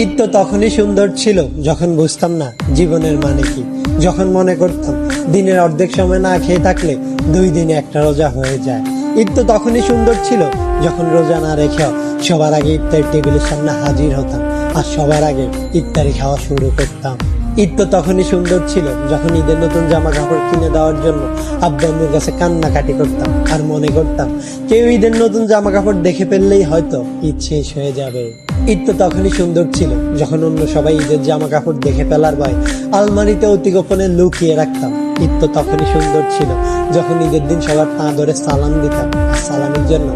ঈদ তো তখনই সুন্দর ছিল যখন বুঝতাম না জীবনের মানে কি, যখন মনে করতাম দিনের অর্ধেক সময় না খেয়ে থাকলে 2 দিনে একটা রোজা হয়ে যায়। ঈদ তো তখনই সুন্দর ছিল যখন রোজা না রেখেও সবার আগে ইফতার টেবিলের সামনে হাজির হতাম আর সবার আগে ইফতারি খাওয়া শুরু করতাম। ঈদ তো তখনই সুন্দর ছিল যখন ঈদের নতুন জামা কাপড় কিনে দেওয়ার জন্য আব্বু আম্মুর কাছে কান্নাকাটি করতাম আর মনে করতাম কেউ ঈদের নতুন জামা কাপড় দেখে ফেললেই হয়তো ঈদ শেষ হয়ে যাবে। ঈদ তো তখনই সুন্দর ছিল যখন অন্য সবাই ঈদের জামা কাপড় দেখে ফেলার ভয় আলমারিতে অতি গোপনে লুকিয়ে রাখতাম। ঈদ তো তখনই সুন্দর ছিল যখন ঈদের দিন সবার পা ধরে সালাম দিতাম আর সালামের জন্য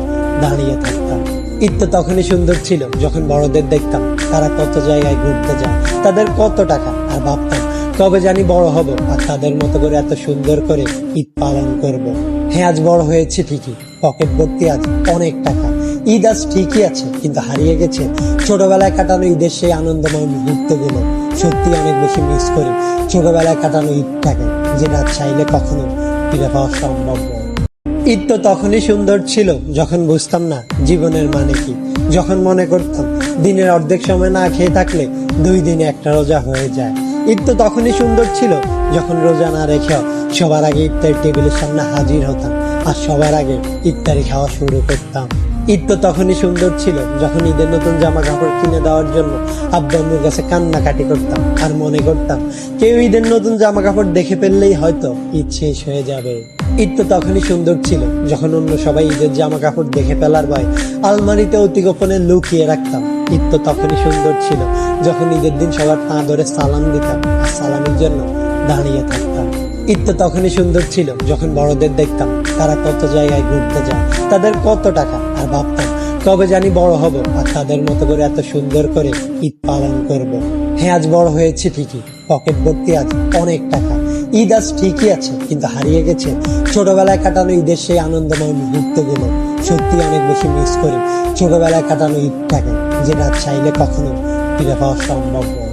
দাঁড়িয়ে থাকতাম। ঈদ তো তখনই সুন্দর ছিল যখন বড়দের দেখতাম তারা কত জায়গায় ঘুরতে যায়, তাদের কত টাকা, আর ভাবতাম কবে জানি বড় হব আর তাদের মতো করে এত সুন্দর করে ঈদ পালন করব। হ্যাঁ, আজ বড় হয়েছে ঠিকই, পকেট ভর্তি আজ অনেক টাকা। ঈদ আজ ঠিকই আছে, কিন্তু হারিয়ে গেছে ছোটবেলায় কাটানো ঈদের সেই আনন্দময় মুহূর্তগুলো। সত্যি অনেক বেশি মিস করি ছোটবেলায় কাটানো ঈদটাকে, যেটা চাইলে কখনো ফিরে পাওয়া সম্ভব নয়। ঈদ তো তখনই সুন্দর ছিল যখন বুঝতাম না জীবনের মানে কি, যখন মনে করতাম দিনের অর্ধেক সময় না খেয়ে থাকলে 2 দিনে একটা রোজা হয়ে যায়। ঈদ তো তখনই সুন্দর ছিল যখন রোজা না রেখেও সবার আগে ইফতার টেবিলের সামনে হাজির হতাম আর সবার আগে ইফতারি খাওয়া শুরু করতাম। ঈদ তো তখনই সুন্দর ছিল যখন ঈদের নতুন জামা কাপড় কিনে দেওয়ার জন্য আব্বু আম্মুর কাছে কান্নাকাটি করতাম আর মনে করতাম কেউ ঈদের নতুন জামা কাপড় দেখে ফেললেই হয়তো ঈদ শেষ হয়ে যাবে। ঈদ তো তখনই সুন্দর ছিল যখন অন্য সবাই ঈদের জামা কাপড় দেখে ফেলার ভয় আলমারিতে অতি গোপনে লুকিয়ে রাখতাম। ঈদ তো তখনই সুন্দর ছিল যখন ঈদের দিন সবার পা ধরে সালাম দিতাম আর সালামের জন্য দাঁড়িয়ে থাকতাম। ঈদ তো তখনই সুন্দর ছিল যখন বড়দের দেখতাম তারা কত জায়গায় ঘুরতে যায়, তাদের কত টাকা, আর ভাবতাম কবে জানি বড় হব আর তাদের মতো করে এত সুন্দর করে ঈদ পালন করব। হ্যাঁ, আজ বড় হয়েছে ঠিকই, পকেট ভর্তি আজ অনেক টাকা। ঈদ আজ ঠিকই আছে, কিন্তু হারিয়ে গেছে ছোটবেলায় কাটানো ঈদের সেই আনন্দময় মুহূর্তগুলো। সত্যি অনেক বেশি মিস করি ছোটবেলায় কাটানো ঈদটাকে, যেটা চাইলে কখনো ফিরে পাওয়া সম্ভব নয়।